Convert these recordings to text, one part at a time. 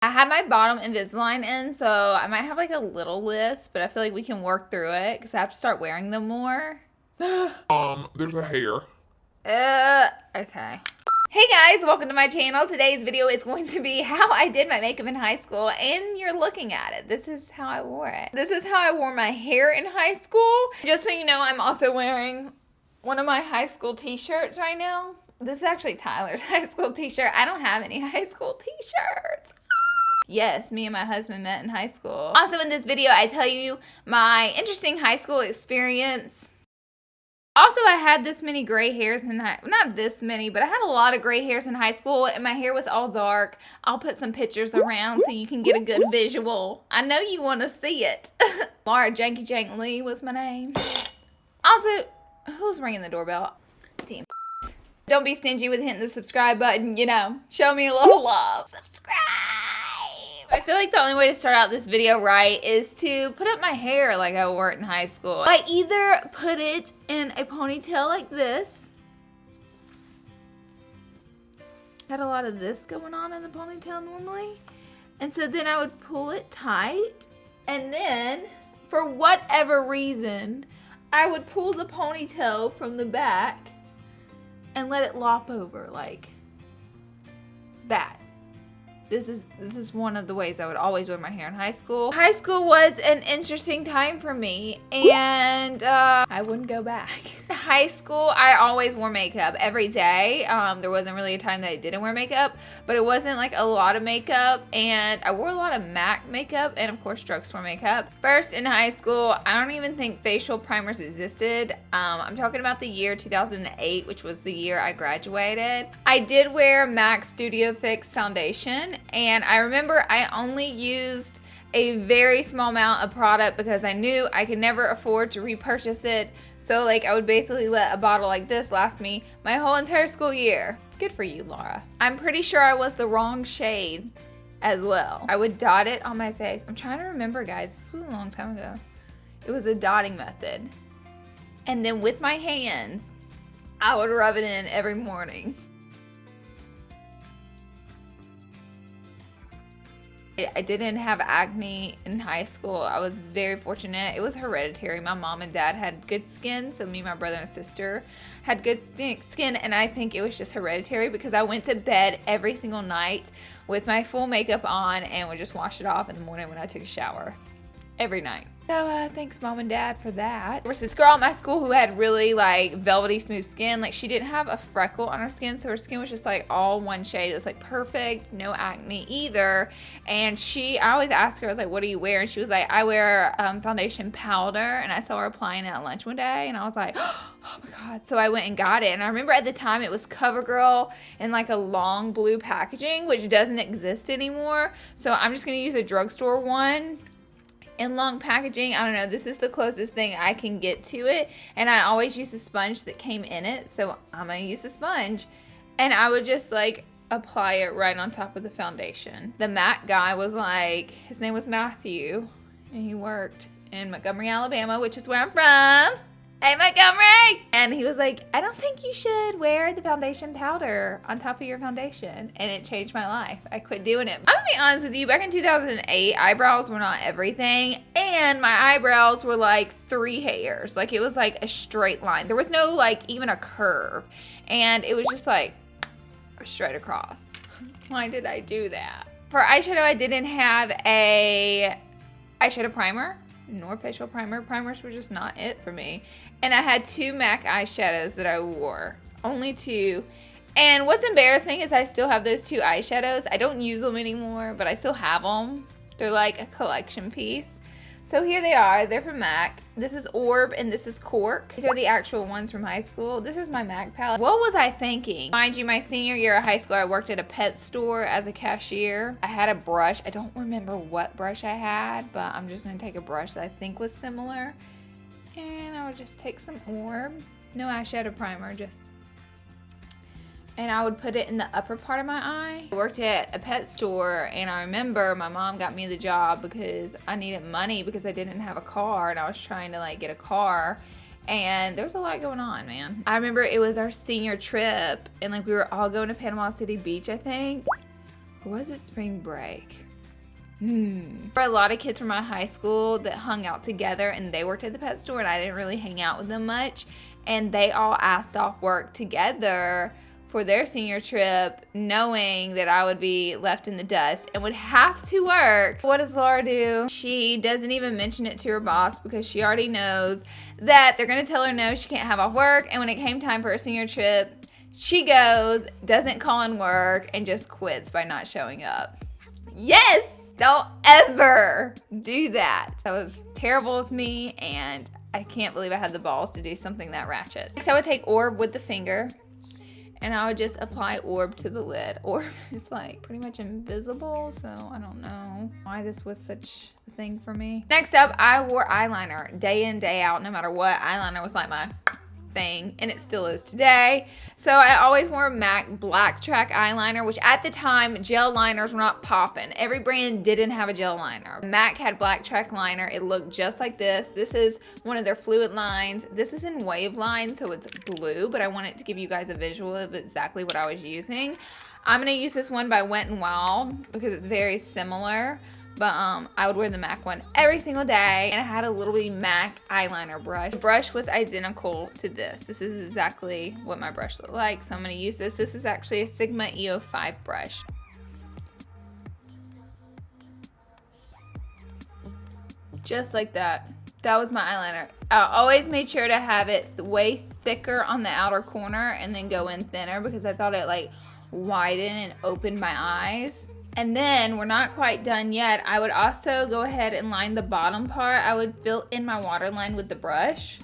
I have my bottom Invisalign in, so I might have like a little list, but I feel like we can work through it because I have to start wearing them more. There's a hair. Okay. Hey guys, welcome to my channel. Today's video is going to be how I did my makeup in high school, and you're looking at it. This is how I wore it. This is how I wore my hair in high school. Just so you know, I'm also wearing one of my high school t-shirts right now. This is actually Tyler's high school t-shirt. I don't have any high school t-shirts. Yes, me and my husband met in high school. Also in this video, I tell you my interesting high school experience. Also, I had this many gray hairs in not this many, but I had a lot of gray hairs in high school, and my hair was all dark. I'll put some pictures around so you can get a good visual. I know you want to see it. Laura Janky Jank Lee was my name. Also, who's ringing the doorbell? Damn. Don't be stingy with hitting the subscribe button, you know. Show me a little love. Subscribe! I feel like the only way to start out this video right is to put up my hair like I wore it in high school. I either put it in a ponytail like this. Had a lot of this going on in the ponytail normally. And so then I would pull it tight. And then, for whatever reason, I would pull the ponytail from the back and let it lop over like that. This is one of the ways I would always wear my hair in high school. High school was an interesting time for me, and I wouldn't go back. High school, I always wore makeup every day. There wasn't really a time that I didn't wear makeup, but it wasn't like a lot of makeup, and I wore a lot of MAC makeup and of course drugstore makeup. First in high school, I don't even think facial primers existed. I'm talking about the year 2008, which was the year I graduated. I did wear MAC Studio Fix foundation. And I remember I only used a very small amount of product because I knew I could never afford to repurchase it. So like I would basically let a bottle like this last me my whole entire school year. Good for you, Laura. I'm pretty sure I was the wrong shade as well. I would dot it on my face. I'm trying to remember, guys. This was a long time ago. It was a dotting method. And then with my hands, I would rub it in every morning. I didn't have acne in high school. I was very fortunate. It was hereditary. My mom and dad had good skin, so me, my brother, and sister had good skin, and I think it was just hereditary because I went to bed every single night with my full makeup on and would just wash it off in the morning when I took a shower. Every night. So thanks mom and dad for that. There was this girl at my school who had really like velvety smooth skin. Like she didn't have a freckle on her skin, so her skin was just like all one shade. It was like perfect, no acne either. And I always asked her, I was like, what do you wear? And she was like, I wear foundation powder. And I saw her applying it at lunch one day, and I was like, oh my god. So I went and got it, and I remember at the time it was CoverGirl in like a long blue packaging, which doesn't exist anymore. So I'm just gonna use a drugstore one in long packaging. I don't know, this is the closest thing I can get to it, and I always use a sponge that came in it, so I'm gonna use the sponge, and I would just like apply it right on top of the foundation. The MAC guy was like, his name was Matthew, and he worked in Montgomery, Alabama, which is where I'm from. Hey Montgomery! And he was like, I don't think you should wear the foundation powder on top of your foundation. And it changed my life. I quit doing it. I'm gonna be honest with you, back in 2008, eyebrows were not everything. And my eyebrows were like 3 hairs. Like it was like a straight line. There was no like even a curve. And it was just like straight across. Why did I do that? For eyeshadow, I didn't have a eyeshadow primer nor facial primer. Primers were just not it for me. And I had 2 MAC eyeshadows that I wore. Only 2. And what's embarrassing is I still have those 2 eyeshadows. I don't use them anymore, but I still have them. They're like a collection piece. So here they are. They're from MAC. This is Orb and this is Cork. These are the actual ones from high school. This is my MAC palette. What was I thinking? Mind you, my senior year of high school, I worked at a pet store as a cashier. I had a brush. I don't remember what brush I had, but I'm just gonna take a brush that I think was similar. And I would just take some Orb. No eyeshadow primer, just... And I would put it in the upper part of my eye. I worked at a pet store, and I remember my mom got me the job because I needed money because I didn't have a car, and I was trying to like get a car, and there was a lot going on, man. I remember it was our senior trip, and like we were all going to Panama City Beach, I think. Or was it spring break? For a lot of kids from my high school that hung out together and they worked at the pet store and I didn't really hang out with them much, and they all asked off work together for their senior trip, knowing that I would be left in the dust and would have to work. What does Laura do? She doesn't even mention it to her boss because she already knows that they're gonna tell her no, she can't have off work. And when it came time for her senior trip, she goes, doesn't call in work, and just quits by not showing up. Yes! Don't ever do that. That was terrible of me, and I can't believe I had the balls to do something that ratchet. Next, I would take orb with the finger, and I would just apply orb to the lid. Orb is like pretty much invisible, so I don't know why this was such a thing for me. Next up, I wore eyeliner day in, day out, no matter what. Eyeliner was like my thing, and it still is today. So I always wore MAC black track eyeliner, which at the time gel liners were not popping. Every brand didn't have a gel liner. MAC had black track liner. It looked just like this. This is one of their fluid lines. This is in wave line, so it's blue, but I wanted to give you guys a visual of exactly what I was using. I'm gonna use this one by Wet n Wild because it's very similar. But I would wear the MAC one every single day, and I had a little bitty MAC eyeliner brush. The brush was identical to this. This is exactly what my brush looked like, so I'm going to use this. This is actually a Sigma EO5 brush. Just like that. That was my eyeliner. I always made sure to have it way thicker on the outer corner and then go in thinner because I thought it like widened and opened my eyes. And then we're not quite done yet. I would also go ahead and line the bottom part. I would fill in my waterline with the brush.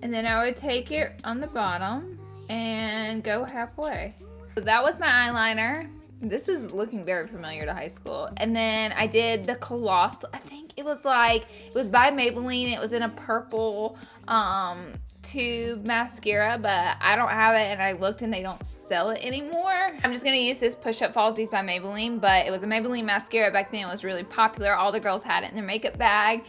And then I would take it on the bottom and go halfway. So that was my eyeliner. This is looking very familiar to high school. And then I did the Colossal, I think it was by Maybelline. It was in a purple tube mascara, but I don't have it, and I looked and they don't sell it anymore. I'm just gonna use this Push Up Falsies by Maybelline, but it was a Maybelline mascara. Back then it was really popular. All the girls had it in their makeup bag.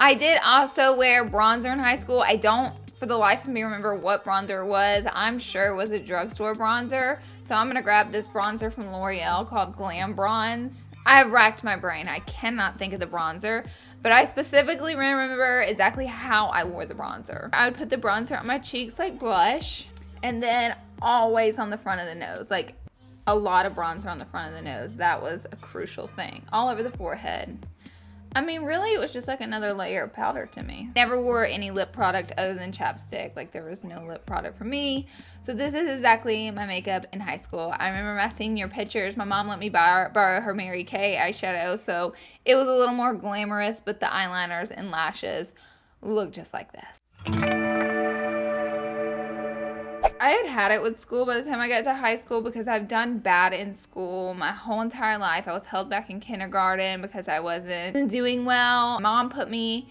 I did also wear bronzer in high school. I don't for the life of me remember what bronzer it was. I'm sure it was a drugstore bronzer. So I'm going to grab this bronzer from L'Oreal called Glam Bronze. I have racked my brain. I cannot think of the bronzer, but I specifically remember exactly how I wore the bronzer. I would put the bronzer on my cheeks like blush, and then always on the front of the nose, like a lot of bronzer on the front of the nose. That was a crucial thing. All over the forehead. I mean, really, it was just like another layer of powder to me. Never wore any lip product other than chapstick. Like, there was no lip product for me. So this is exactly my makeup in high school. I remember my senior pictures. My mom let me borrow her Mary Kay eyeshadow, so it was a little more glamorous, but the eyeliners and lashes look just like this. I had it with school by the time I got to high school because I've done bad in school my whole entire life. I was held back in kindergarten because I wasn't doing well. Mom put me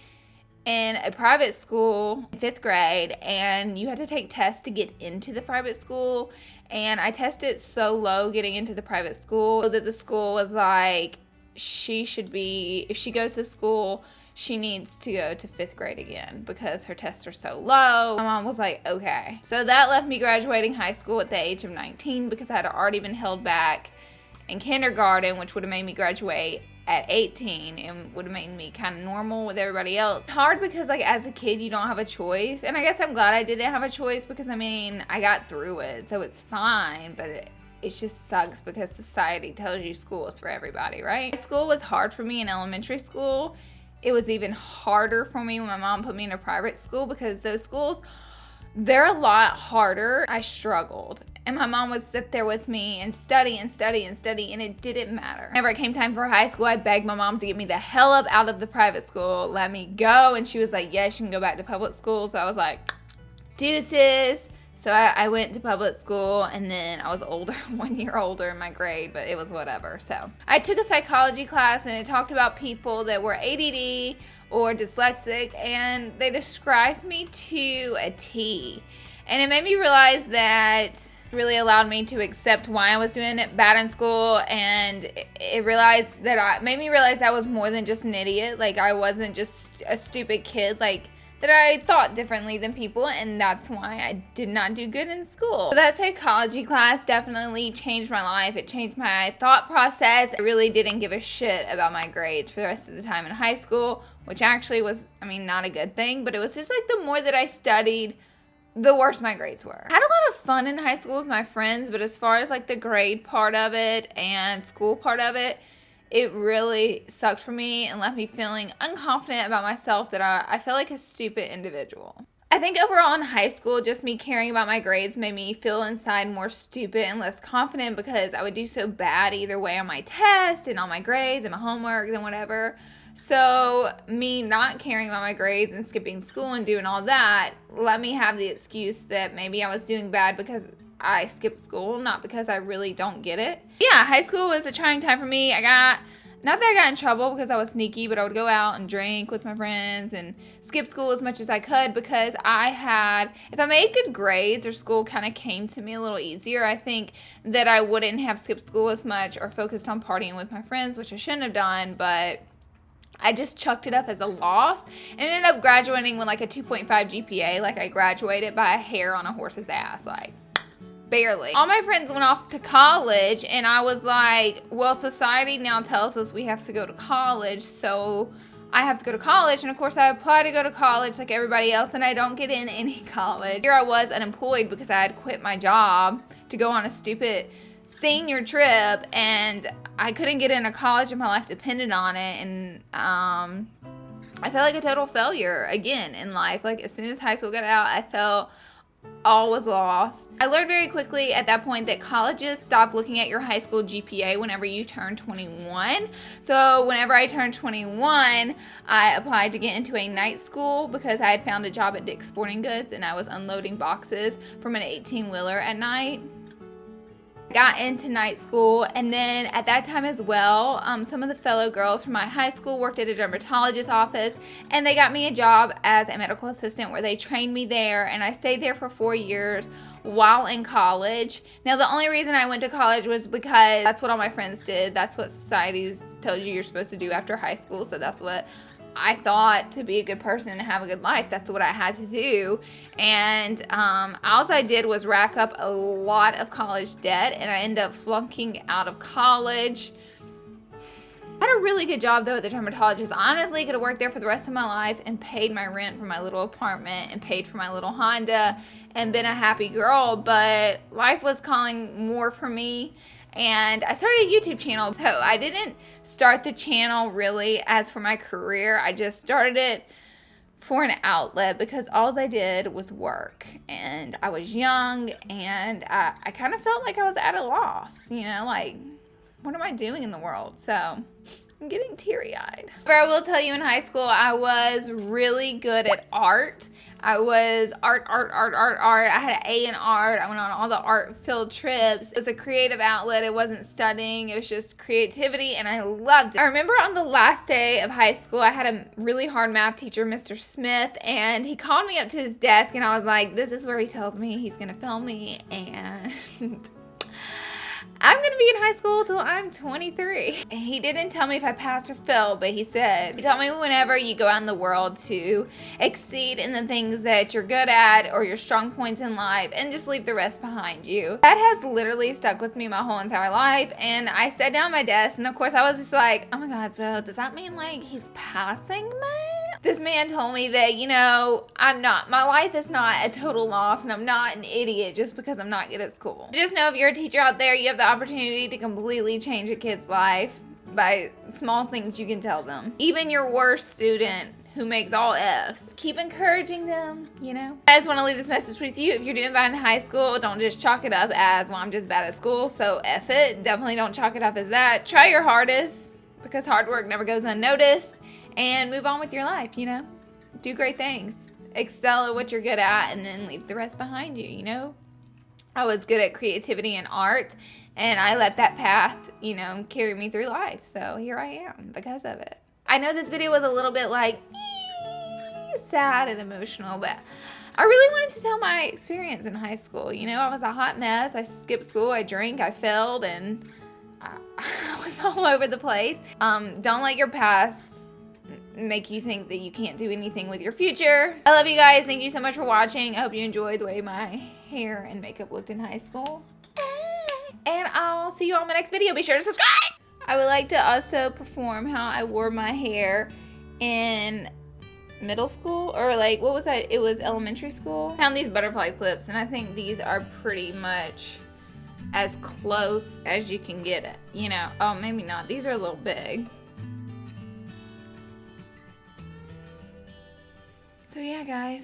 in a private school in 5th grade, and you had to take tests to get into the private school. And I tested so low getting into the private school that the school was like, if she goes to school, she needs to go to 5th grade again because her tests are so low. My mom was like, okay. So that left me graduating high school at the age of 19 because I had already been held back in kindergarten, which would have made me graduate at 18 and would have made me kind of normal with everybody else. It's hard because, like, as a kid, you don't have a choice. And I guess I'm glad I didn't have a choice because, I mean, I got through it, so it's fine, but it just sucks because society tells you school is for everybody, right? School was hard for me in elementary school. It was even harder for me when my mom put me in a private school because those schools, they're a lot harder. I struggled. And my mom would sit there with me and study and study and study, and it didn't matter. Whenever it came time for high school, I begged my mom to get me the hell up out of the private school, let me go. And she was like, yes, you can go back to public school. So I was like, deuces. So I went to public school, and then I was older, 1 year older in my grade, but it was whatever. So I took a psychology class, and it talked about people that were ADD or dyslexic, and they described me to a T. And it made me realize that really allowed me to accept why I was doing it bad in school, and it made me realize I was more than just an idiot. Like, I wasn't just a stupid kid. Like, that I thought differently than people, and that's why I did not do good in school. So that psychology class definitely changed my life. It changed my thought process. I really didn't give a shit about my grades for the rest of the time in high school, which actually was, not a good thing, but it was just like the more that I studied, the worse my grades were. I had a lot of fun in high school with my friends, but as far as like the grade part of it and school part of it, it really sucked for me and left me feeling unconfident about myself, that I felt like a stupid individual. I think overall in high school, just me caring about my grades made me feel inside more stupid and less confident, because I would do so bad either way on my test and on my grades and my homework and whatever. So me not caring about my grades and skipping school and doing all that let me have the excuse that maybe I was doing bad because I skipped school, not because I really don't get it. Yeah, high school was a trying time for me. Not that I got in trouble because I was sneaky, but I would go out and drink with my friends and skip school as much as I could, because if I made good grades or school kind of came to me a little easier, I think that I wouldn't have skipped school as much or focused on partying with my friends, which I shouldn't have done, but I just chucked it up as a loss and ended up graduating with like a 2.5 GPA. Like I graduated by a hair on a horse's ass, like barely. All my friends went off to college, and I was like, well, society now tells us we have to go to college, so I have to go to college. And of course I applied to go to college like everybody else, and I don't get in any college. Here I was unemployed because I had quit my job to go on a stupid senior trip, and I couldn't get into college and my life depended on it. And I felt like a total failure again in life. Like as soon as high school got out, I felt all was lost. I learned very quickly at that point that colleges stop looking at your high school GPA whenever you turn 21. So whenever I turned 21, I applied to get into a night school because I had found a job at Dick's Sporting Goods and I was unloading boxes from an 18-wheeler at night. Got into night school, and then at that time as well, some of the fellow girls from my high school worked at a dermatologist's office, and they got me a job as a medical assistant where they trained me there, and I stayed there for 4 years while in college. Now the only reason I went to college was because that's what all my friends did. That's what society tells you you're supposed to do after high school, so that's what I thought to be a good person and have a good life. That's what I had to do. And all I did was rack up a lot of college debt, and I ended up flunking out of college. I had a really good job though at the dermatologist. I honestly could have worked there for the rest of my life and paid my rent for my little apartment and paid for my little Honda and been a happy girl, but life was calling more for me. And I started a YouTube channel. So I didn't start the channel really as for my career. I just started it for an outlet because all I did was work. And I was young, and I kind of felt like I was at a loss, like, what am I doing in the world? So I'm getting teary-eyed. But I will tell you, in high school, I was really good at art. I was art. I had an A in art. I went on all the art-filled trips. It was a creative outlet. It wasn't studying. It was just creativity, and I loved it. I remember on the last day of high school, I had a really hard math teacher, Mr. Smith, and he called me up to his desk, and I was like, this is where he tells me he's going to film me, and I'm going to be in high school till I'm 23. He didn't tell me if I passed or failed, but he told me whenever you go out in the world to exceed in the things that you're good at or your strong points in life, and just leave the rest behind you. That has literally stuck with me my whole entire life. And I sat down at my desk, and of course I was just like, oh my God, so does that mean like he's passing me? This man told me that, my life is not a total loss, and I'm not an idiot just because I'm not good at school. Just know if you're a teacher out there, you have the opportunity to completely change a kid's life by small things you can tell them. Even your worst student who makes all F's, keep encouraging them, I just want to leave this message with you. If you're doing bad in high school, don't just chalk it up as, well, I'm just bad at school, so F it. Definitely don't chalk it up as that. Try your hardest, because hard work never goes unnoticed. And move on with your life, Do great things. Excel at what you're good at, and then leave the rest behind you, I was good at creativity and art, and I let that path, carry me through life. So here I am because of it. I know this video was a little bit like sad and emotional, but I really wanted to tell my experience in high school. I was a hot mess. I skipped school, I drank, I failed, and I was all over the place. Don't let your past make you think that you can't do anything with your future. I love you guys. Thank you so much for watching. I hope you enjoyed the way my hair and makeup looked in high school. And I'll see you on my next video. Be sure to subscribe. I would like to also perform how I wore my hair in middle school, or like, what was that? It was elementary school. Found these butterfly clips, and I think these are pretty much as close as you can get it. You know, oh, maybe not. These are a little big. So yeah, guys.